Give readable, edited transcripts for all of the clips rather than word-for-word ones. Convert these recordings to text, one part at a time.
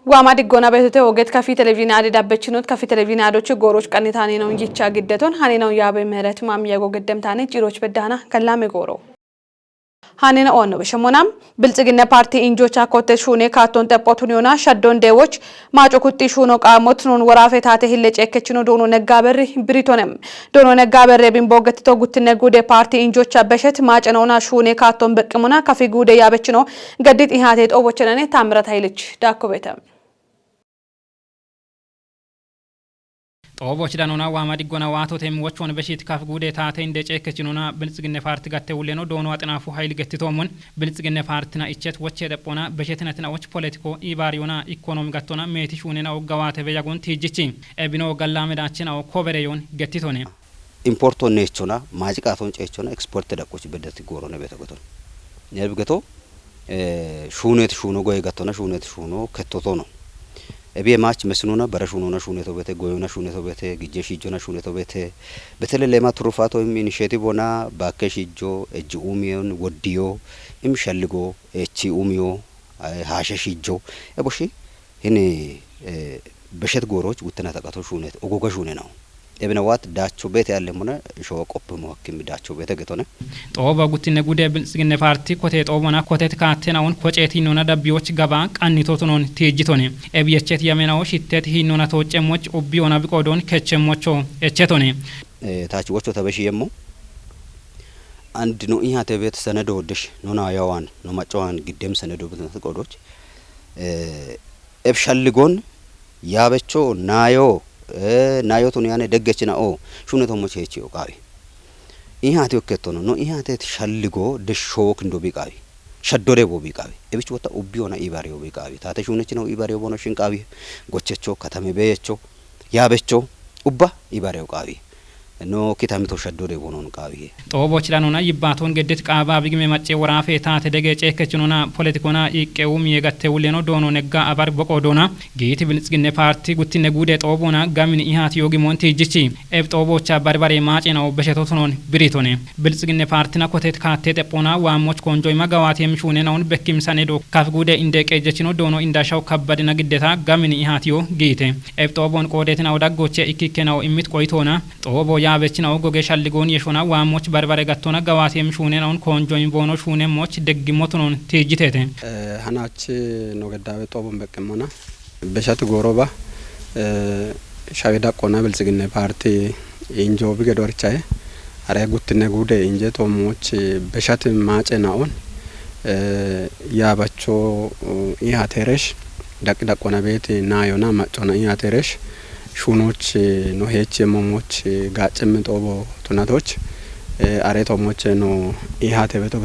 Guamadi gona betute oget kafi televizyon adi dabbechinot kafi televizyon adochi goroch qannitani no jicha giddeton hani no yabe mehret mamiya gogeddem tane ciroch bedana kallame goro Hanina ono bishamonam bilጽግና ፓርቲ ኢንጆቻ ኮቴ ሹኔ ካቶን ተጶቱኒዮና ሸዶን ዴዎች ማጮ ኩቲ ሹኖ ቃሞትኑን ወራፌታተ ሂለጨ ከችኖ ዶኖ ነጋበር ብሪቶንም ዶኖ ነጋበር ቢንቦገትቶ ጉትነ ጉዴ ፓርቲ ኢንጆቻ በሸት ማጨነውና ሹኔ ካቶን በቅሙና ከፊ ጉዴ ያበችኖ ገዲት ኢሃቴ ጦቦችነኔ ታምራት ኃይልች ዳኮቤተም Oboch danona wamadi gona wato tem wochon beshit kaf gude taate inde cekechinona bilጽግና parti gatte wuleno dono atnafu hayl gettitomon bilጽግና parti na ichet woche depona beshetinatina woch politiko ibariona economy gattona meti shunena ogawate beyagon tijichi ebino gallamedachina o kobereyon gettitone importo nechona majiqaton cechona export dakoch bedati gorone betagoton nebgeto shunet shuno goy gattona shunet shuno kettotono Ebi match mesnuna barashununa shuneto bete goyuna shuneto bete gijeshijona shuneto bete betele lema turufato initiative ona bakeshijo ejumion wodiyo imshalligo echi umiyo hasheshijo eboshi hini beshet goroch gutena taqato shunet ogoga shunenaw Ebina wat dacho bete allemona show qopmo hakim dacho bete getone Toba gutine gude bilጽግና parti kote tobona kote kaatena on kocheti nona dabbiyoch gaba qannitotonon tejitone ebiyechet yamenawo shittet hinona tocemoch obbiona biqodon kechemocho echetone tachi wocho tabeshi yemo and no ihate bet sanedo dish nona yawan no machowan gidem sanedo bet qodoch ebshalligon yabecho nayo nayoton yane deggechina o shuneto mochechi o qawi ihate oketono no ihate shalligo de shok ndo bi qawi shaddore bo bi qawi ebichi wota ubbiona ibare bo bi qawi tate shunechino ibare bono shin qawi gochecho katame beyecho yabecho ubba ibare o qawi no kitamito shaddore bonon qawi Toboch danona yibaton gedet qaba bigme macce warafe taate dege cekechinona politikona iqewum yegatte wuleno dono negga abar boqodona geeti bilጽግና parti gutine gude tobona gamin ihati yogi monti jichi eb tobocha barbare maacena obeshetotonon britone bilጽግና parti na kotet kaate tepona wamoch konjoy magawati emshune naun bekim sanedo kaf gude inde qejechino dono indashaw kabbadina giddeta gamin ihati yo geete eb tobon qodetina odagoche ikikenaw imit qoytona tobo Yabechina ogoge shalligon yeshona wamoch barbare gattona gawati emshune naun konjoy bono shune moch deggimotonon tejitete hanach no gedawe tobon bekemona beshat goroba shawida qona bilጽግና parti injo bige dorchae are gutine gude inje to moch beshat maacenaon yabacho ihateresh daqona beti nayona machona ihateresh shunoch no heche momoch gaacem tobo tunatoch areto moch no ihate beto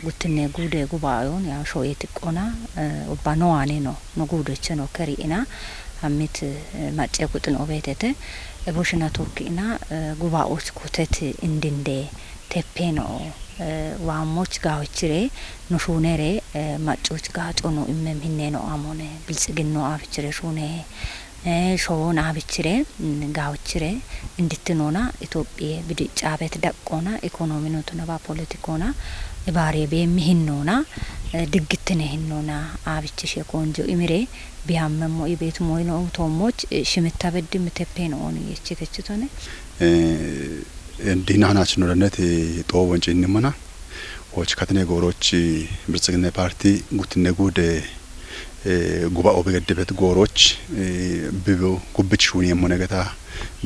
gutine gude gubayon ya shoyet qona obanoane no gudeche no keriina amit mace gutno betete eboshna tokina gubaoch kutet indinde tepeno wamoch gaawchire no shunere macoch gaacono immem hineno amone bilጽግና አብችሬ ሹኔ ሾውን አብችሬ ጋውችሬ እንድትኖና ኢትዮጵያ ብድጫበት ደቆና ኢኮኖሚኖ ተነባ ፖለቲኮና ባሬ በሚህኖና ድግትነ ህኖና አብችሽ የቆንጆ ኢሚሬ ቢያመሞ ኢቤት ሞይኖ ቶሞች ሽምታበድ ምተፔን ኦን የቸከችቶነ ዲናናች ኖረነት ጦወንጭ እንመና ወች ከተነ ጎሮች ብልጽግና ፓርቲ ጉትነ ጉደ ጉባኦ በገደበት ጎሮች ቢቦ ጉብች ሹኒ የሞነገታ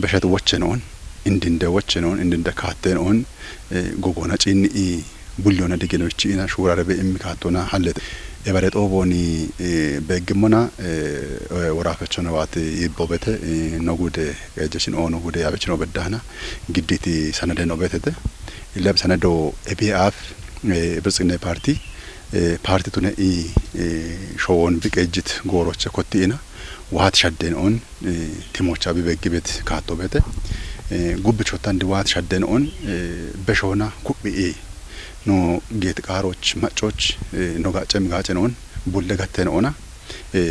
በሸት ወቸ ነውን እንድንደ ወቸ ነውን እንድንደ ካተን ኦን ጎጎና ጪኒ ቡልዮና ደገኖች ኢና ሹራረበ እምካቶና ሐለት የበረጦ ቦኒ በግሞና ወራፈቸው ነዋት ይቦበተ ነጉደ ገጀሽን ኦኖ ጉደ ያበችነው በዳህና ግዲቲ ሰነደ ነው በተተ ለብ ሰነዶ ኤፒአፍ ብልጽግና ፓርቲ ፓርቲ ቱነ ሾውን ቢቀጅት ጎሮች ኮቲና ዋት ሸደን ኦን ቲሞቻ ቢበግበት ካቶ በተ ጉብቾታ እንዲዋት ሸደን ኦን በሾና ኩብኢ ኖ ጌት ቃሮች ማጮች ኖ ጋጨም ጋጨን ኦን ቡለጋተን ኦና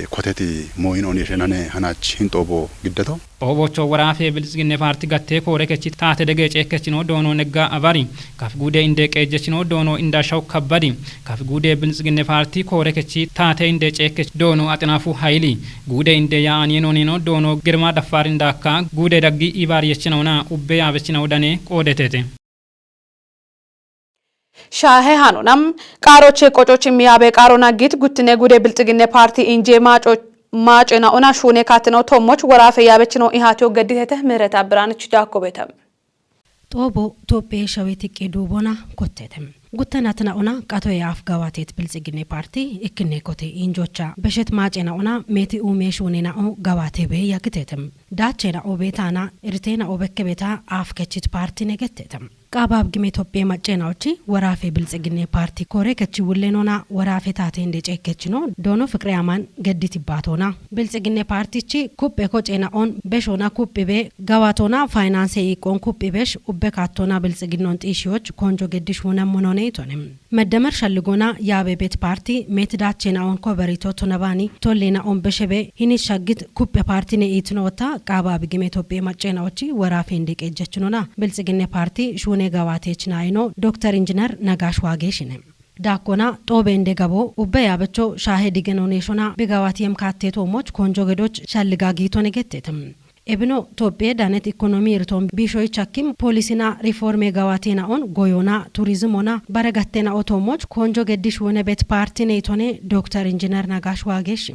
koteti mooyin oni shenane hanach hintobo giddato ኦቦቾ ወራፌ ብልጽግና ፓርቲ ገቴ ኮረከቺ ታተ ደገ ጨከችኖ ዶኖ ነጋ አባሪ ካፍ ጉዴ እንደ ቀጀችኖ ዶኖ እንዳሻው ከበዲ ካፍ ጉዴ ብልጽግና ፓርቲ ኮረከቺ ታተ እንደ ጨከች ዶኖ አጥናፉ ኃይሊ ጉዴ እንደ ያአኔኖ ኔኖ ዶኖ ግርማ ደፋር እንዳካ ጉዴ ደጊ ኢባር የችነውና ኡቤ ያበችነው ደኔ ቆደተተ ሻሄ ሃኑናም ቃሮች ቆጮች የሚያበ ቃሮና ጊት ጉትኔ ጉዴ ብልጽግና ፓርቲ እንጄ ማጭና ኦና ሹኔ ካትነው ቶሞች ወራፈ ያበችነው ኢሃቲዮ ገዲተተ ምህረት አብራንች ዳኮበተም ጦቦ ኢትዮጵያ ሸዊት ቄዱቦና ኮተተም ጉተናትና ኦና ቃቶ ያፍ ጋዋቴት ብልጽግና ፓርቲ እክኔ ኮቴ ኢንጆቻ በሸት ማጭና ኦና ሜቲ ኡሜሽ ኡኔና ኦ ጋዋቴ በ ያክተተም ዳቸና ኦቤታና እርቴና ኦበከቤታ አፍ ከቺት ፓርቲ ነገተተም ቃባብ ግሜ ኢትዮጵያ ማጨናዎች ወራፌ ብልጽግና ፓርቲ ኮሬ ከቺ ውሌኖና ወራፌ ታቴ እንደ ጨከችኖ ዶኖ ፍቅሬ አማን ገዲት ይባቶና ብልጽግና ፓርቲቺ ኩፕ ኮጨና ኦን በሾና ኩፕ ቤ ጋዋቶና ፋይናንስ ይቆን ኩፕ ቤሽ ኡበካቶና ብልጽግናን ጢሺዎች ኮንጆ ገዲሽ ሆነም ሆነኔ ቶንም መደመር ሸልጎና ያበቤት ፓርቲ ሜትዳቸና ኦን ኮበሪቶ ቶነባኒ ቶሌና ኦን በሸቤ ሂኒ ሸግት ኩፕ ፓርቲ ነኢትኖታ ቃባብ ግሜ ኢትዮጵያ ማጨናዎች ወራፌ እንደቀጀችኖና ብልጽግና ፓርቲ ሹኔ ጋዋቴች ናይኖ ዶክተር ኢንጂነር ነጋሽ ዋጌሽነ ዳኮና ጦቤ እንደገቦ ኡበ ያበቾ ሻሄድ ገኖኔሾና በጋዋቲየም ካቴቶሞች ኮንጆ ገዶች ሸልጋጊቶ ነገተተም ኤብኖ ኢትዮጵያ ዳነት ኢኮኖሚ ርቶም ቢሾይ ቻኪም ፖሊሲና ሪፎርም ጋዋቴና ኦን ጎዮና ቱሪዝም ኦና በረጋቴና ኦቶሞች ኮንጆ ገዲሽ ሆነ ቤት ፓርቲ ነይቶኔ ዶክተር ኢንጂነር ነጋሽ ዋጌሽ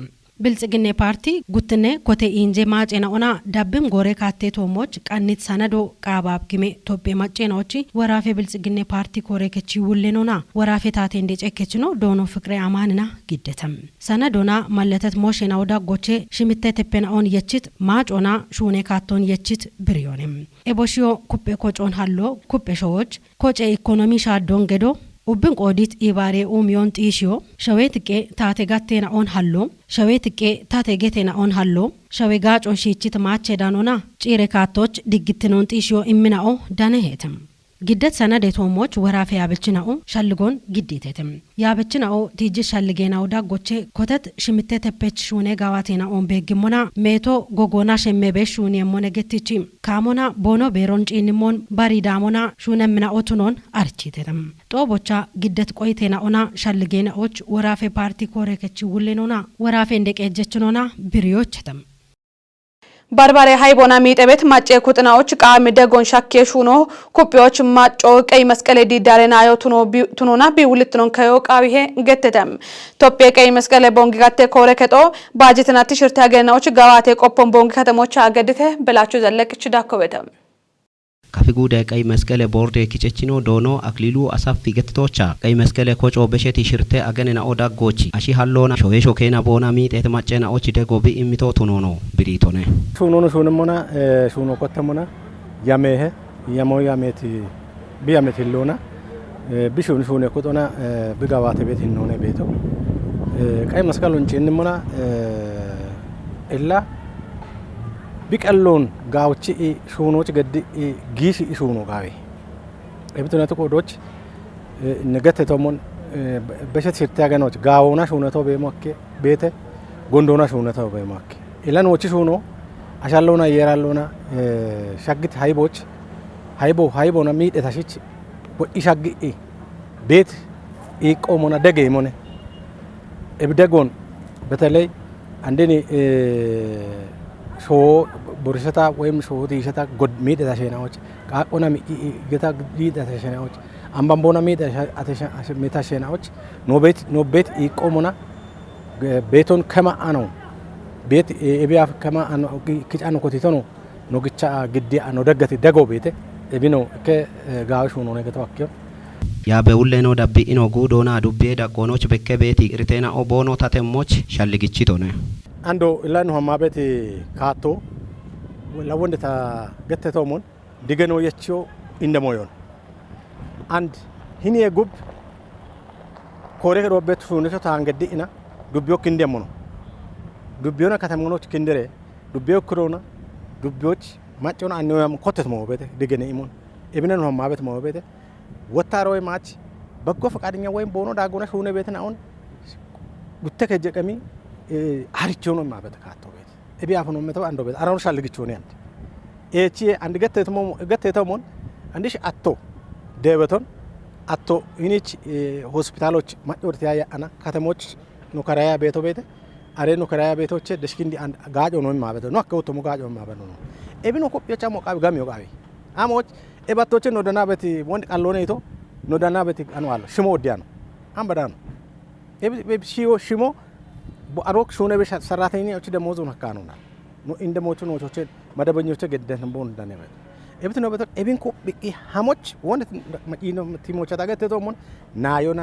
ብልጽግና ፓርቲ ጉትኔ ኮቴ ኢንጄ ማጨና ኦና ዳብም ጎሬ ካቴቶሞች ቀኒት ሰነዶ ቃባብ ግሜ ኢትዮጵያ ማጨናዎች ወራፌ ብልጽግና ፓርቲ ኮሬ ከቺ ውሌኖና ወራፌ ታቴ እንደ ጨከችኖ ዶኖ ፍቅሬ አማንና ግደተም ሰነዶና ማለተት ሞሽና ወዳ ጎቼ ሽምቴ ተፔና ኦን የቺት ማጮና ሹኔ ካቶን የቺት ብሪዮንም ኤቦሽዮ ኩፔ ኮጮን ሃሎ ኩፔ ሾዎች ኮጬ ኢኮኖሚ ሻዶን ገዶ ኡብን ቆዲት ኢባሬ ኡሚዮን ጢሺዮ ሸዌትቄ ታቴ ጋቴና ኦን ሃሎ ሸዌትቄ ታቴ ጌቴና ኦን ሃሎ ሸዌ ጋጮን ሺቺት ማቼዳኖና ጪሬ ካቶች ዲግትኖን ጢሺዮ ኢሚናኦ ዳነሄተም ግደት ሰነዴቶሞች ወራፌ ያበችናኦ ሸልጎን ግዴተተም ያበችናኦ ቲጂ ሸልጌናው ዳጎቼ ኮተት ሽምቴ ተፔች ሹኔ ጋዋቴና ኦን በግሞና ሜቶ ጎጎና ሸሜቤሽ ሹኔ ሞነገቲቺ ካሞና ቦኖ ቤሮን ጪኒሞን ባሪዳሞና ሹነምና ኦቱኖን አርቺተተም ጦቦቻ ግደት ቆይቴና ኦና ሸልጌናዎች ወራፌ ፓርቲ ኮሬከቺ ውሌኖና ወራፌ እንደቀጀችኖና ብሪዮችተም ባርባሬ ሃይቦና ሚጠቤት ማጨ ኩጥናዎች ቃም ደጎን ሻኬሽ ሆኖ ኩፒዎች ማጮ ቀይ መስቀል ዲዳለና ቱኖና ቢውልትኖን ከዮቃቢሄ ገተተም ኢትዮጵያ ቀይ መስቀል ቦንግ ጋቴ ኮረከጦ ባጀትና ቲሸርት ያገናዎች ጋዋቴ ቆፖን ቦንግ ከተሞች አገድተ ብላችሁ ዘለቅች ዳኮበተም ካፊጉደ ቀይ መስቀል ቦርድ ኪጨችኖ ዶኖ አክሊሉ አሳፊ ገትቶቻ ቀይ መስቀል ኮጮ በሸቲ ሽርቴ አገነና ኦዳጎቺ አሺ ሃሎና ሾዌሾ ኬና ቦና ሚጤት ማጨና ኦቺ ደጎ ቢኢሚቶ ቱኖኖ ብሪቶነ ሹኖኖ ሹነሞና ሹኖ ኮተሞና ያሜሄ ያሞ ያሜቲ ቢያሜቲ ሎና ቢሹን ሹኔ ኮጦና ብጋዋተ ቤት ሆነ ቤቶ ቀይ መስቀሉን ጭንሞና ኢላ ቢቀሎን ጋውቺ ሹኖች ገድ ጊሽ ሹኖ ጋዌ እብትነቱ ኮዶች ነገተቶሞን በሸት ሽርታ ያገኖች ጋውና ሹነቶ በመከ ቤተ ጎንዶና ሹነቶ በመከ ኢላን ወቺ ሹኖ አሻሎና የራሎና ሻግት ሃይቦች ሃይቦና ሚደታሽች ወኢሻግ ቤት ኢቆሞና ደገይሞነ እብደጎን በተለይ አንደኔ ሾ ቦርሰታ ወይም ሾ ዲሸታ ጎድ ሚድ ታሸናዎች ቃቆና ሚገታ ዲድ ታሸናዎች አምባምቦና ሚድ ታሸናዎች ኖቤት ይቆሙና ቤቶን ከማአ ነው ቤት ኤቢያፍ ከማአ ነው kicaano kotitono nogicha giddi ano dagati dago ቤቴ ኤቢኖ ከጋሽ ሆኖ ነው ከተዋከው ያ በውለኖ ዳቢ ኢኖ ጉዶና ዱቤ ዳቆኖች በከቤቲ ኢርቴና ኦቦኖ ታተሞች ሻልግቺቶነ አንዶ ኢላኑ ሀማበት ካቶ ለወንደታ ገተቶሞን ዲገኖ የቺዮ እንደሞዮን አንድ ሂኒ የጉብ ኮሬ ሮቤት ሹነቶ ታንገዲና ዱቢዮ ክንደሞኖ ዱቢዮና ከተሞኖች ክንደሬ ዱቢዮ ክሮና ዱቢዮች ማጮና አንዮም ኮተት ሞቤት ዲገነ ኢሞን ኤብነን ሀማበት ሞቤት ወታሮይ ማች በጎ ፈቃደኛ ወይም ቦኖ ዳጎና ሹነ ቤትና አሁን ጉተከጀቀሚ አርቾ ነው ማበት ካቶ ቤት እቢ አፈኖ መተው አንዶ ቤት አራውን ሻልግቾ ነው አንድ ኤቺ አንድ ገተተሞን አንዲሽ አቶ ደበቶን አቶ ይኒች ሆስፒታሎች ማጥወርት ያያ አና ከተሞች ነው ከራያ ቤቶ ቤት አሬ ነው ከራያ ቤቶች ደሽኪንዲ አንድ ጋጆ ነው ማበት ነው አከውቶ ጋጆ ማበት ነው ኤቢኖ ኮፒያቻ ሞቃቢ ጋሚዮ ቃቢ አሞች ኤባቶች ነው ደና ቤት ወንድ ቃሎኔ ይቶ ነው ደና ቤት አንዋል ሽሞ ወዲያ ነው አንበዳ ነው ኤቢ ሽሞ አሮክ ሹነ ቤት ሰራተኞች ደሞዙ ነካ ነውና ነው እንደሞቹ ነው ቾቼ መደበኞች ገደን ቦን እንደነ ቤት ኤብት ነው ቤት ኤቢን ኮ ቢቂ ሐሞች ወንድ መጪ ነው ቲሞች ታገተቶ ሞን ናዮና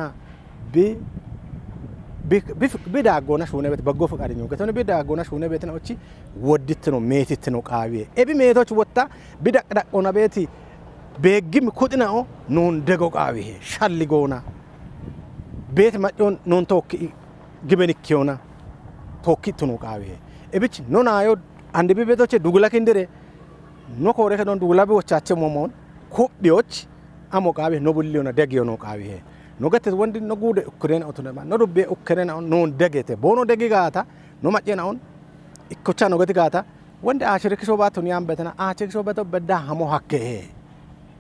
ቢዳጎና ሹነ ቤት በጎ ፈቃደኞ ገተነ ቢዳጎና ሹነ ቤት ነው እቺ ወድት ነው ሜቲት ነው ቃቢ ኤቢ ሜቶች ወጣ ቢዳቅዳቆና ቤት በግም ኩጥናው ኖን ደጎ ቃቢ ሻልጎና ቤት ማጮን ኖን ቶክ ግበንኪዮና ቶኪት ነው ቃቢ ኤብች ኖና አዮ አንድ ቤቶች ዱጉላ ክንደረ ኖ ኮሬ ከዶን ዱጉላ ቢዎቻቸው ሞሞን ኩቢዎች አሞቃቢ ነው ቡሊዮና ደጊዮ ነው ቃቢ no gatte wondi no gude ukren autonoma no dubbe ukren no degete bono degi gata no macena on ikkocha no gati gata wondi ashirikisho bato ni ambetena ashirikisho bato bedda hamo hakke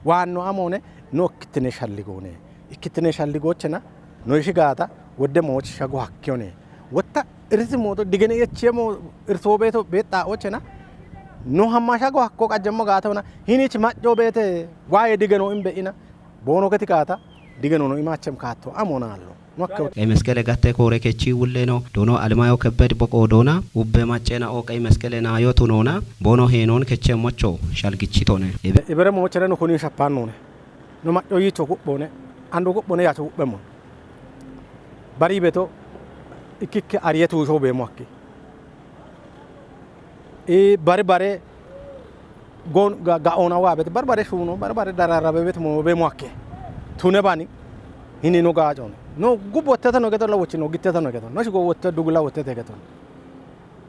wanno amone no kitne shalligone ikitne shalligochena no ishi gata wodde moch shago hakkone wotta irisi moto digene yechemo irso beto betta ochena no hamma shago hakko qajjamo gata ona hinichi macco bete waye digeno imbe ina bono gati gata digeno no imachem kato amonallo ቀይ መስቀል ጋቴ ኮሬ ከቺ ውሌ ነው ዶኖ አልማዮ ከበድ በቆዶና ውበ ማጨና ኦ ቀይ መስቀል ናዮ ቱኖና ቦኖ ሄኖን ከቸሞቾ ሻልግቺ ቶነ ኢበረ ሞቸረ ነው ኮኒ ሻፓን ነው ነው ማጮ ይቶ ኩቦነ አንዶ ኩቦነ ያቶ በሞ ባሪ ቤቶ ኢኪክ አሪየቱ ሾ በሞአኪ ባሪ ጎን ጋኦና ዋበት ባሪ ሹኖ ባሪ ዳራራ በቤት ሞ በሞአኪ ቱነባኒ ሂኒ ነው ጋጆ no gubo tata no geto lawochi no gittata no geto no shigo wotte dugula wotte te geto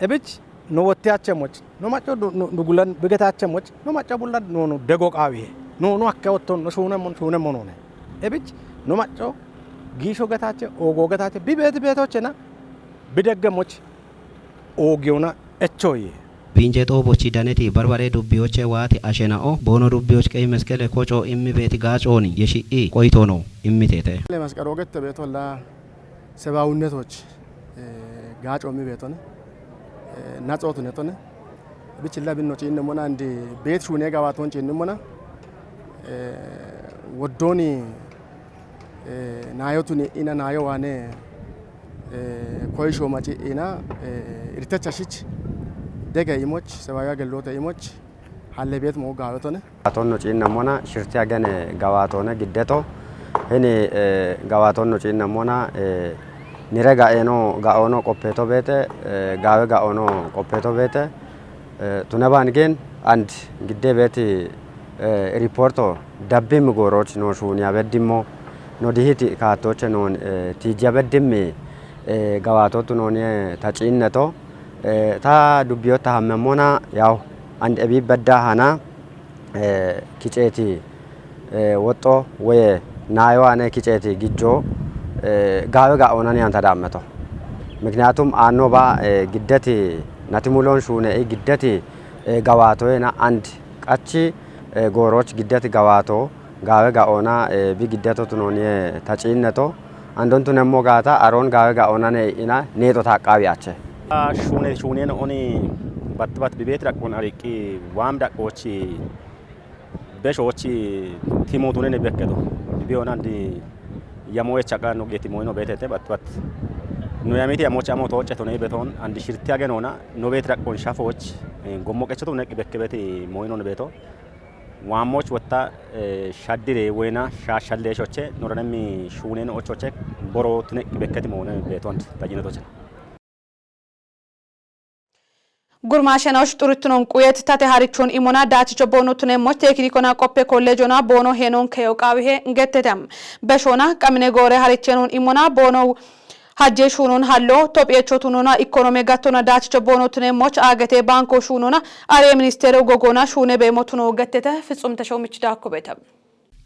ebich no wotte achemoch no macho dugulan begeta achemoch no macho bulla no dego qawi no akka wotto no shune mon ne ebich no macho gisho getache ogo getache bibet betochena bidegemoch ogiona echoye ቢንጀ ጦቦቺ ዳነቲ በርበሬ ዱቢዮቼ ዋቲ አሸናኦ ቦኖ ዱቢዮች ቀይ መስቀል ኮጮ ኢሚ ቤት ጋጮኒ የሺኢ ቆይቶ ነው ኢሚቴተ ለመስቀል ወገት ቤቶላ ሰባውነቶች ጋጮ ኢሚ ቤቶነ ናጾቱ ነቶነ ብችላ ቢኖጪ እነሞና እንዲ ቤት ሹኔ ጋባቶን ጭንሞና ወዶኒ ናዮቱኒ ኢና ናዮ ዋኔ ኮይሾ ማጪ ኢና ኢርተቻሽች ደገ ይሞች ሰባያ ገሎተ ይሞች ሀለ ቤት ሞ ጋባቶነ ጋባቶን ነው ጭንሞና ሽርቲ ያገነ ጋባቶነ ግደቶ እኔ ጋባቶን ነው ጭንሞና ኒረጋ ኤኖ ጋኦኖ ቆፔቶ ቤተ ጋዌ ጋኦኖ ቆፔቶ ቤተ ቱነባን ግን አንድ ግዴ ቤት ሪፖርቶ ዳብም ጎሮች ነው ሹን ያበድሞ ነው ዲሂት ካቶች ነው ቲጃበድም ጋባቶቱ ነው ታጪነቶ ታ ዱቢዮታ ሀመሞና ያው አንድ እቢ በዳ ሃና ኪጨቲ ወጦ ወይ ናዮዋነ ኪጨቲ ግጆ ጋዌ ጋኦናን ያን ተዳመቶ ምክንያቱም አኖባ ግደቲ ናቲሙሎን ሹነ ግደቲ ጋዋቶና አንድ ቃቺ ጎሮች ግደቲ ጋዋቶ ጋዌ ጋኦና ቢግደቶ ቱኖኒ ታጪነቶ አንዶንቱ ነሞ ጋታ አሮን ጋዌ ጋኦናን ኢና ኔቶ ታቃቢያቸ ሹኔ ነው ኦኒ ባት ቢቤት ዳቆን አሪቂ ዋም ዳቆች በሾች ቲሞቱን ነው በከዶ ቢሆን አንድ ያሞች አቃ ነው ጌቲ ሞይ ነው ቤተተ ባት ነው ያሜት ያሞች አሞ ተወጨቶ ነው ቤቶን አንድ ሽርቲ ያገነውና ነው ቤት ዳቆን ሻፎች ጎሞቀቸቶ ነቅ በከበቴ ሞይ ነው ቤቶ ዋሞች ወጣ ሻዲሬ ወይና ሻሻሌሾቼ ኖረነሚ ሹኔ ነው ኦቾቼ ቦሮ ትነቅ በከቲ ሞነ ቤቶን ታጅነቶች ጉርማሸናዎች ጡርቱኖን ቁየት ታተ ሃሪቾን ኢሞና ዳትቾ ቦኖቱነ ሞች ቴክኒኮና ቆፔ ኮሌጆና ቦኖ ሄኖን ከዮቃዊሄ እንገተተም በሾና ቀምኔ ጎሬ ሃሪቾን ኢሞና ቦኖ ሀጄ ሹኑን ሃሎ ቶፒየቾቱኖና ኢኮኖሚ ጋቶና ዳትቾ ቦኖቱነ ሞች አገቴ ባንኮ ሹኑና አሬ ሚኒስቴሩ ጎጎና ሹኔ በሞቱኖ ገተተ ፍጹም ተሾምች ዳኩ ቤተም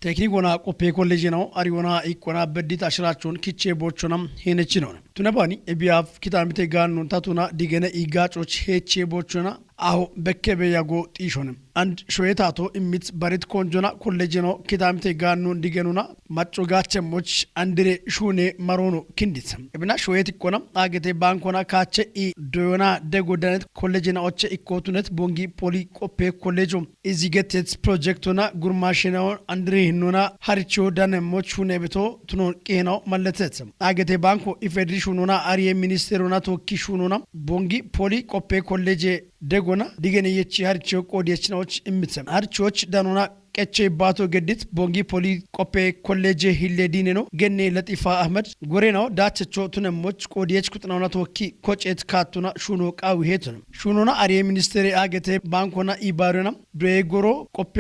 ቴክኒኮና ቆፔ ኮሌጅ ነው አሪዮና ኢኮና በዲት አሽራቸውን ኪቼ ቦቾናም ሄነች ነው ቱነባኒ ኤቢያፍ ኪታሚቴ ጋኑን ታቱና ዲገነ ኢጋጮች ሄቼ ቦቾና አሁ በከበ ያጎ ጢሾንም አንድ ሾየታቶ ኢሚት ባሪት ኮንጆና ኮሌጅ ነው ኪታሚቴ ጋኑን ዲገኑና ማጮ ጋቸሞች አንድሬ ሹኔ ማሮኖ ኪንዲትም እብና ሾየት ኢኮና አገቴ ባንኮና ካቸ ኢ ዶዮና ደጎዳነት ኮሌጅና ኦቸ ኢኮቱነት ቦንጊ ፖሊ ቆፔ ኮሌጆ ኢዚገቴት ፕሮጀክቶና ጉርማሽናው አንድሬ ሂኖና ሀሪቾ ዳነሞች ሹኔ በቶ ቱኖን ቄናው ማለተትም አገቴ ባንኮ ኢፌድሪ ሹኖና አሪየ ሚኒስቴሩና ቶኪ ሹኖና ቦንጊ ፖሊ ቆፔ ኮሌጅ ደጎና ዲገነ የቺ ሀርቾ ቆዲየችናዎች እምትሰም ሀርቾች ዳኖና ቀቼ ባቶ ገዲት ቦንጊ ፖሊ ቆፔ ኮሌጅ ሂሌዲኔ ነው ገኔ ለጢፋ አህመድ ጎሬናው ዳቸቾ ቱነሞች ቆዲየች ኩጥናውና ቶኪ ኮጨት ካቱና ሹኖ ቃው ሄቱን ሹኖና አሪየ ሚኒስቴር አገቴ ባንኮና ኢባሩና ዶይጎሮ ቆፔ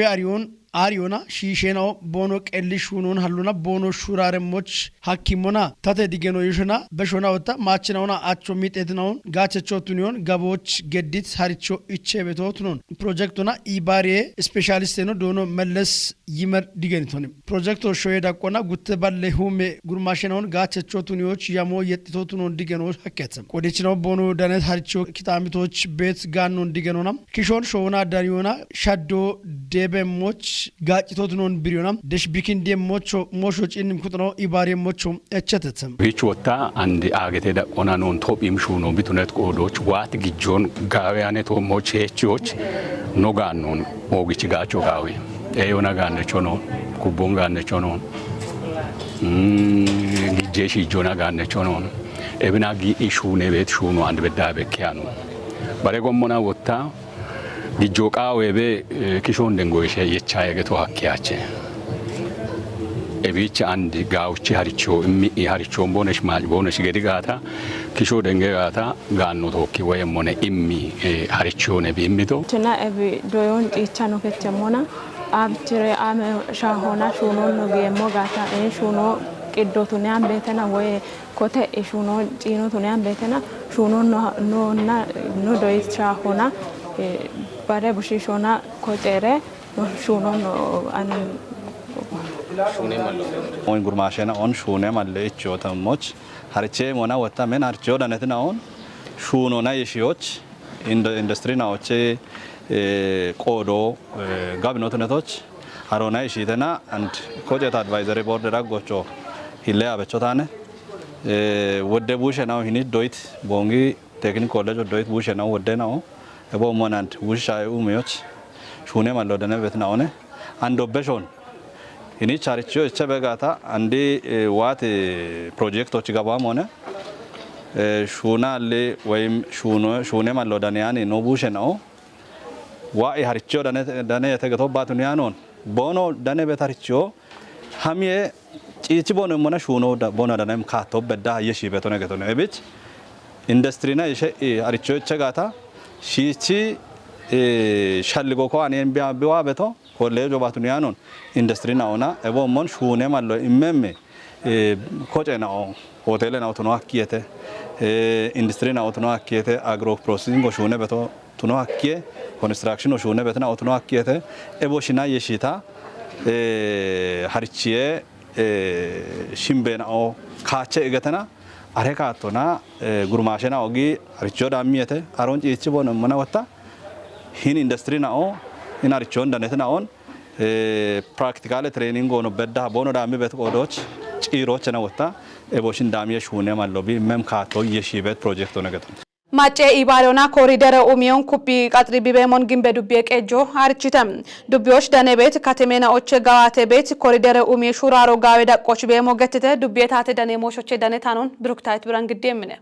አሪዮና ሺሼናው ቦኖ ቀልሽ ሹኖን ሀሉና ቦኖ ሹራረሞች ሐኪሞና ታተ ዲገኖ ይሽና በሾና ወጣ ማችናውና አቾ ሚጤትናውን ጋቸቾቱኒዮን ጋቦች ገዲት ሀሪቾ እቼ በቶቱኖን ፕሮጀክቱና ኢባሬ ስፔሻሊስት ነው ዶኖ መለስ ይመር ዲገኒቶን ፕሮጀክቱ ሾየዳቆና ጉተባለ ሁሜ ጉርማሽናውን ጋቸቾቱኒዮች ያሞ የጥቶቱኖን ዲገኖ ሐከተም ቆዴችናው ቦኖ ዳነት ሀሪቾ ኪታሚቶች ቤት ጋኖን ዲገኖና ኪሾን ሾና ዳሪዮና ሻዶ ደበሞች ጋጭቶት ኖን ቢሪዮናም ደሽ ቢኪንዴ ሞሾ ጭንም ኩጥኖ ኢባሬ ሞቾ እቸተተም ቢች ወጣ አንድ አገቴ ደቆና ኖን ቶጲም ሹኖ ቢቱነት ቆዶች ዋት ግጆን ጋውያኔ ቶሞች ሄቺዎች ኖጋኖን ኦግች ጋቾ ጋዊ ኤዮና ጋነቾ ነው ኩቦን ጋነቾ ነው ግጄሽ ጆና ጋነቾ ነው ኤብና ጊ ሹኔ ቤት ሹኖ አንድ በዳበኪያ ነው ባሬጎሞና ወጣ ዲጆቃ ወቤ ኪሾን ደንጎይሽ የቻየ ገቶ ሀኪያቸ ኤቢች አንድ ጋውቺ ሀሪቾ እሚ ሀሪቾን ቦነሽ ማል ቦነሽ ገዲጋታ ኪሾ ደንገጋታ ጋኖ ቶኪ ወይም ሆነ እሚ ሀሪቾ ነቢ እሚቶ ትና ኤቢ ዶዮን ጢቻ ነው ከተሞና አብትሬ አመ ሻሆና ሹኖ ነው ገሞ ጋታ ሹኖ ቅዶቱኒያን ቤተና ወይ ኮተ ሹኖ ጪኖቱኒያን ቤተና ሹኖ ኖና ኖ ዶይት ሻሆና ባሬ ቡሽሾና ኮቴሬ ሹኖ ነው አን ሹኔ ማለት ኦን ጉርማሸና ኦን ሹኔ ማለት እቾተሞች ሀርቼ ሞና ወጣ ምን ሀርቾ ዳነትና ኦን ሹኖና የሺዎች ኢንዱስትሪ ናዎች ቆዶ ጋብኖትነቶች አሮና የሺተና አንድ ኮጀት አድቫይዘሪ ቦርድ ዳጎቾ ሂለ አበቾታነ ወደ ቡሽናው ሂኒ ዶይት ቦንጊ ቴክኒክ ኮሌጅ ዶይት ቡሽናው ወደናው እቦ ሞናንድ ውሻዩ ኡሜዎች ሹኔ ማለት ደነ ቤትና ሆነ አንዶ በሾን እኔ ቻርቾ እቸ በጋታ አንዴ ዋት ፕሮጀክቶች ጋባም ሆነ ሹናሌ ወይም ሹኔ ማለት ደነያኔ ኖ ቡሽናው ዋይ ሀርቾ ደነ የተገቶባቱ ኒያኖን ቦኖ ደነ ቤታርቾ ሀሚዬ ጪቺ ቦኖ ሞና ሹኖ ቦኖ ደነም ካቶ በዳ የሺ ቤቶ ነገቶ ነው እብች ኢንዱስትሪና የሺ ሀርቾ እቸ ጋታ ሺቺ ሻልጎ ኮአኔን ቢዋ ቤቶ ኮሌጆ ባቱኒያኖን ኢንዱስትሪ ናውና ኤቦሞን ሹኔ ማለት ኢመሜ ኮጨ ናው ሆቴል ናው ተኖ አኪየተ ኢንዱስትሪ ናው ተኖ አኪየተ አግሮ ፕሮሰሲንግ ሹኔ ቤቶ ተኖ አኪየ ኮንስትራክሽን ሹኔ ቤቶ ናው ተኖ አኪየተ ኤቦሽና የሺታ ሀርቺዬ ሽምቤናው ካቸ እገተና አሬካቶና ጉርማሽና ኦጊ አርቾ ዳሚየተ አሮን ጪቺ ቦነ መና ወጣ ሂን ኢንዱስትሪ ናኦ ኢና አርቾን ዳነትና ኦን ፕራክቲካል ትሬኒንግ ሆኖ በዳ ቦኖ ዳሚ በት ቆዶች ጪሮች ነው ወጣ ኤቦሽን ዳሚየ ሹኔ ማለቢ መምካቶ የሺበት ፕሮጀክት ነገተ ማጨ ኢባሮና ኮሪደር ኡሚዮን ኩፒ ቀጥሪ ቢቤሞን ግን በዱቤ ቀጆ አርቺተም ዱቤዎች ደነ ቤት ካቴሜና ኦቸ ጋዋቴ ቤት ኮሪደር ኡሚ ሹራሮ ጋዌ ዳቆች በሞ ገትተ ዱቤታት ደነ ሞሾቼ ደነ ታኖን ብሩክታይት ብራንግዴ ምነ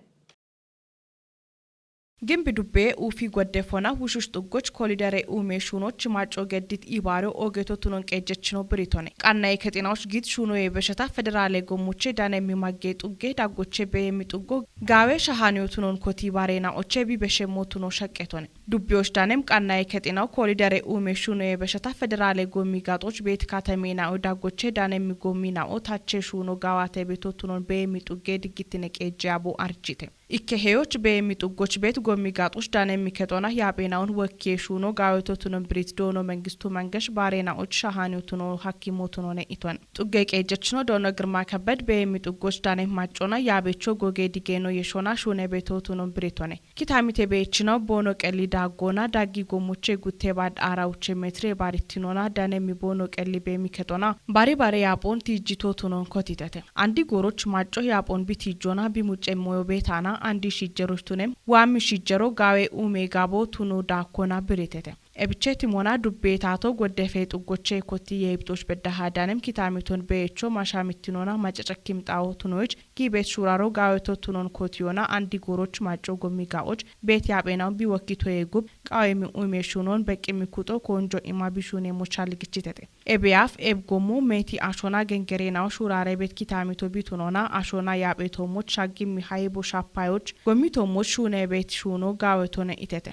ግን ቢዱቤ ኡፊ ጎደፎና ውሹሽ ጥጎች ኮሪደር ኡሚ ሹኖች ማጮ ገዲት ኢባሮ ኦጌቶ ቱኖን ቀጀች ነው ብሪቶኔ ቃናይ ከጤናዎች ጊት ሹኖ የበሸታ ፌደራል ጎሙቼ ዳነ የሚማጌ ጥጌ ዳጎቼ በየሚጥጎ ጋዌ ሻሃኒዮ ቱኖን ኮቲ ባሬና ኦቼ ቢበሸሞ ቱኖ ሸቀቶኔ ዱቤዎች ዳነም ቃናይ ከጤናው ኮሪደር ኡሚ ሹኖ የበሸታ ፌደራል ጎሚ ጋጦች ቤት ካተሜና ዳጎቼ ዳነ የሚጎሚና ኦታቼ ሹኖ ጋዋቴ ቤቶ ቱኖን በየሚጥጌ ድግትነ ቀጀ አቦ አርጂቴ ኢከሄዮች በሚጥጎች ቤት ጎሚጋጦች ዳነ የሚከቶና ያቤናውን ወኬሹ ነው ጋወቶቱን ብሪት ዶኖ መንግስቱ መንገሽ ባሬናዎች ሻሃኒውቱን ሐኪሞቱን ሆነ ኢቶን ጥገቄ ጀች ነው ዶኖ ግርማ ከበድ በሚጥጎች ዳነ ማጮና ያቤቾ ጎጌ ዲጌኖ የሾና ሹነ ቤቶቱን ብሪት ሆነ ኪታሚቴ ቤች ነው ቦኖ ቀሊ ዳጎና ዳጊ ጎሞቼ ጉቴ ባድ አራውቼ ሜትሬ ባሪቲኖና ዳነ የሚቦኖ ቀሊ በሚከቶና ባሬ ያፖን ቲጂቶቱን ኮቲተተ አንዲ ጎሮች ማጮ ያፖን ቢቲጆና ቢሙጬ ሞዮ ቤታና አንዲ ሽጀሮች ቱነም ዋሚ ሽጀሮ ጋዌ ኡሜጋቦ ቱኑ ዳኮና ብሪተተ ኤብቼቲ ሞና ዱቤታቶ ጎደፌ ጥጎቼ ኮቲ የይብጦች በዳሃዳንም ኪታሚቶን በኤቾ ማሻሚቲኖና ማጨጨኪም ጣው ቱኖች ጊቤት ሹራሮ ጋዌቶ ቱኖን ኮቲዮና አንዲ ጎሮች ማጮ ጎሚጋዎች ቤት ያቤናው ቢወኪቶ የጉብ ቃዌሚ ኡሜሹኖን በቂሚኩጦ ኮንጆ ኢማቢሹኔ ሞቻል ግጭተተ ኤቢያፍ ኤብጎሙ ሜቲ አሾና ገንገሬናው ሹራሬ ቤት ኪታሚቶ ቢቱኖና አሾና ያቤቶሞች ሻጊም ሃይቦ ሻፓዮች ጎሚቶሞች ሹኔ ቤት ሹኖ ጋዌቶነ ኢተተ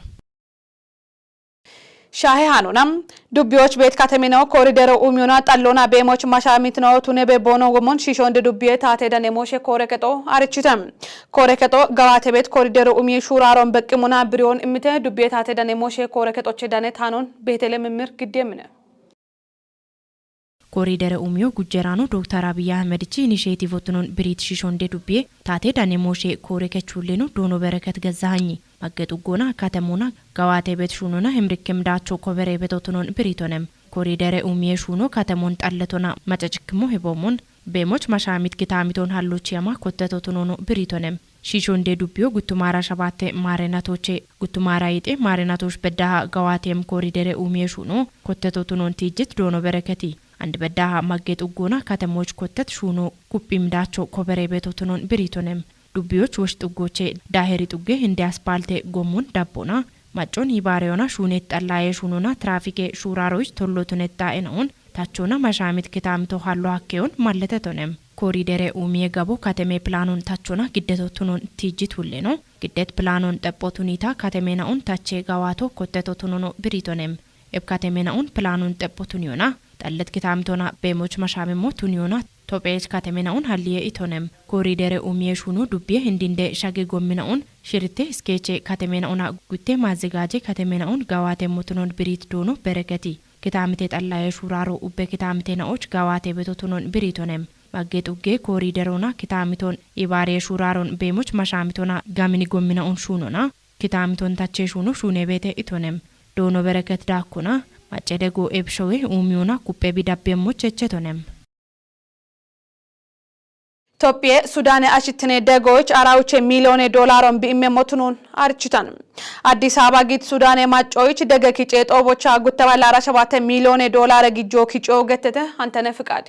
ሻሄ ሃኑናም ዱቢዎች ቤት ከተሜናው ኮሪደር ኡሚዮና ጣሎና በሞች ማሻሚት ነው ቱኔ በቦኖ ጎሞን ሺሾ እንደ ዱቢዬ ታቴ ደኔ ሞሼ ኮረከጦ አርችተም ኮረከጦ ገዋቴ ቤት ኮሪደር ኡሚ ሹራሮን በቅሙና ብሪዮን እምተ ዱቢዬ ታቴ ደኔ ሞሼ ኮረከጦች ደኔ ታኖን ቤተለ ምምር ግዴምነ ኮሪደር ኡሚዮ ጉጀራኑ ዶክተር አብይ አህመድ ቺ ኢኒሼቲቭ ወጥኖን ብሪት ሺሾ እንደ ዱቢዬ ታቴ ደኔ ሞሼ ኮረከቹሌኑ ዶኖ በረከት ገዛሃኝ ማገጡ ጎና ከተሞና ጋዋቴ ቤት ሹኑና ህምርክም ዳቾ ኮበሬ ቤቶቱኖን ብሪቶነም ኮሪደር ኡሚዬ ሹኖ ከተሞን ጣለቶና ማጨጭክሞ ሄቦሞን በሞች ማሻሚት ኪታሚቶን ሀሎች ያማ ኮተቶቱኖ ብሪቶነም ሺሾ እንደ ዱቢዮ ጉቱማራ ሸባቴ ማረናቶቼ ጉቱማራ ይጤ ማረናቶች በዳሃ ጋዋቴም ኮሪደር ኡሚዬ ሹኖ ኮተቶቱኖን ቲጅት ዶኖ በረከቲ አንድ በዳሃ ማገጡ ጎና ከተሞች ኮተት ሹኖ ኩጲም ዳቾ ኮበሬ ቤቶቱኖን ብሪቶነም ዱቢዎች ውስጥ ጥጎቼ ዳሄሪ ጥጌ እንደ አስፓልቴ ጎሙን ዳቦና ማጮን ይባሪዮና ሹኔት ጠላዬ ሹኑና ትራፊኬ ሹራሮች ቶሎቱን ታኤናውን ታቾና ማሻሚት ኪታምቶ ሃሎ ሀኬውን ማለተቶነም ኮሪደር ኡሚዬ ገቦ ከተሜ ፕላኑን ታቾና ግደቶቱን ቲጂት ሁሌ ነው ግደት ፕላኑን ጠጶቱኒታ ከተሜናውን ታቼ ጋዋቶ ኮተቶቱን ብሪቶነም ኤብ ከተሜናውን ፕላኑን ጠጶቱኒዮና ጠለት ኪታምቶና በሞች ማሻሚሞ ቱኒዮና ቶጴች ከተሜናውን ሀሊየ ኢቶነም ኮሪደር ኡሚዬ ሹኑ ዱቢዬ እንዲንደ ሻጌ ጎሚናውን ሽርቴ ስኬቼ ከተሜናውና ጉቴ ማዘጋጄ ከተሜናውን ጋዋቴ ሞቱኖን ብሪት ዶኖ በረከቲ ኪታምቴ ጠላዬ ሹራሮ ኡቤ ኪታምቴ ናዎች ጋዋቴ ቤቶቱኖን ብሪቶነም ማጌጡጌ ኮሪደሮና ኪታሚቶን ኢባሬ ሹራሮን በሞች ማሻሚቶና ጋሚኒ ጎሚናውን ሹኑና ኪታሚቶን ታቼ ሹኑ ሹኔ ቤቴ ኢቶነም ዶኖ በረከት ዳኩና ማጨደጎ ኤብሾዌ ኡሚዮና ኩጴ ቢዳቤሞች እቸቶነም ኢትዮጵያ ሱዳን አሽትኔ ደጎች አራውቼ ሚሊዮን ዶላርን ቢእመሞቱን አርችታን አዲስ አበባ ጊት ሱዳን ማጮች ደገ ኪጬ ጦቦቻ ጉተባላ 47 ሚሊዮን ዶላር ጊጆ ኪጮ ገተተ አንተነ ፍቃድ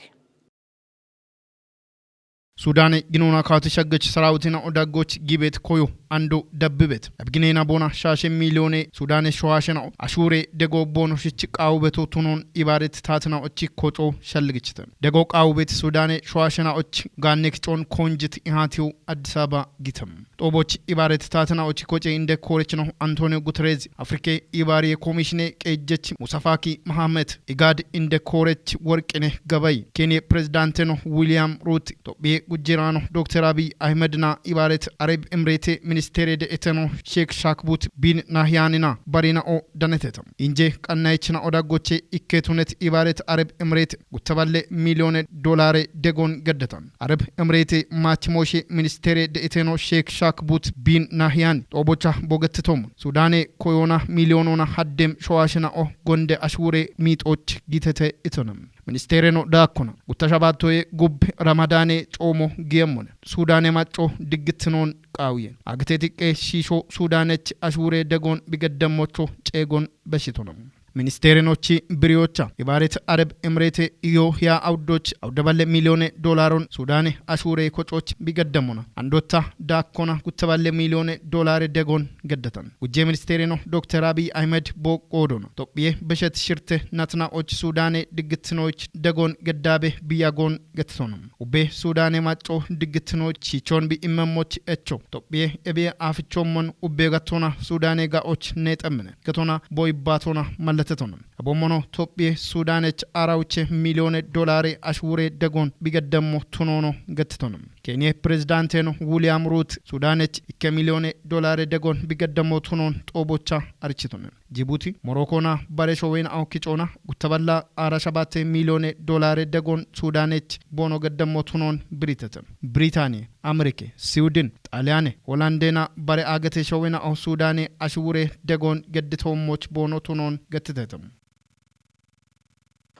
ሱዳን ግኖና ካቱ ሸገች ሰራውቲና ኦዳጎች ጊቤት ኮዮ አንዱ ደብቤት አብግኔና ቦና ሻሽ ሚሊዮን ሱዳን ሸዋሽና አሹሬ ደጎ ቦኖ ሽጭ ቃውበቶ ቱኖን ኢባሬት ታትና ኦቺ ኮጮ ሸልግችተ ደጎ ቃውቤት ሱዳን ሸዋሽና ኦች ጋኔክ ጮን ኮንጅት ኢሃቲው አዲስ አበባ ጊተም ጦቦች ኢባሬት ታትና ኦቺ ኮጬ እንደ ኮሬች ነው አንቶኒዮ ጉተሬዝ አፍሪካ ኢባሪ ኮሚሽኔ ቀጀች ሙሳፋኪ መሐመድ ኢጋድ እንደ ኮሬች ወርቅኔ ገበይ ኬንያ ፕሬዝዳንት ነው ዊሊያም ሩት ጦቤ ጉጅራኖ ዶክተር አብይ አህመድና ኢባሬት አረብ ኤምሬት ሚኒስቴር ደኤተኖ ሼክ ሻክቡት ቢን ናህያንና ባሪናኦ ደነተተም እንጄ ቀናይችና ኦዳጎቼ ኢኬቱነት ኢባሬት አረብ ኤምሬት ጉተባለ ሚሊዮን ዶላር ደጎን ገደታን አረብ ኤምሬት ማችሞሼ ሚኒስቴር ደኤተኖ ሼክ ሻክቡት ቢን ናህያን ጦቦቻ ቦገትቶም ሱዳኔ ኮዮና ሚሊዮኖና ሀደም ሸዋሽናኦ ጎንደ አሽውሬ ሚጦች ጊተተ ኢቶንም ሚኒስቴሬኖ ዳኮና ጉተሻባቶዬ ጉብ ረማዳኔ ጮሞ ጌሞን ሱዳኔ ማጮ ድግትኖን ቃውየን አግቴቲቄ ሺሾ ሱዳነች አሽውሬ ደጎን ቢገደሞቾ ጬጎን በሽቶነም ሚኒስቴሪኖች ብሪዮቻ ኢባሬት አረብ ኤምሬት ኢዮ ያ አውዶች አውደባለ ሚሊዮን ዶላሩን ሱዳኔ አሹሬ ኮጮች ቢገደሙና አንዶታ ዳኮና ጉተባለ ሚሊዮን ዶላር ደጎን ገደተን ጉጄ ሚኒስቴሪኖ ዶክተር አብይ አህመድ ቦቆዶና ጦቢዬ በሸት ሽርተ ናትናዎች ሱዳኔ ድግትኖች ደጎን ገዳቤ ቢያጎን ገትሶንም ኡቤ ሱዳኔ ማጮ ድግትኖች ቺቾን ቢኢመሞች እቾ ጦቢዬ ኤቤ አፍቾሞን ኡቤ ገቶና ሱዳኔ ጋዎች ነጠምነ ገቶና ቦይባቶና ማለት ገትቶንም አቦሞኖ ኢትዮጵያ ሱዳነች አራውቼ ሚሊዮን ዶላር አሽውሬ ደጎን ቢገደሞ ቱኖኖ ገትቶንም ኬንያ ፕሬዝዳንት ነው ዊሊያም ሩት ሱዳነች ሚሊዮን ዶላር ደጎን ቢገደሞ ቱኖን ጦቦቻ አርችቶንም ጅቡቲ ሞሮኮና ባሬሾዌን አውኪጮና ጉተበላ 47 ሚሊዮን ዶላር ደጎን ሱዳነች ቦኖ ገደሞ ቱኖን ብሪተተም ብሪታንያ አሜሪካ ስዊድን ጣሊያን ሆላንዴና ባሬ አገቴ ሾዌና አው ሱዳኔ አሽውሬ ደጎን ገድቶሞች ቦኖ ቱኖን ገትተተም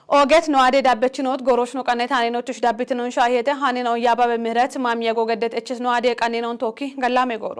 ኦጌት ነው አዴ ዳበችኖት ጎሮሽ ነው ቀኔ ታኔኖች ዳብትኖን ሻሄተ ሃኔ ነው ያባበ ምህረት ማሚያጎ ገደት እችስ ነው አዴ ቀኔ ነው ቶኪ ገላሜ ጎሮ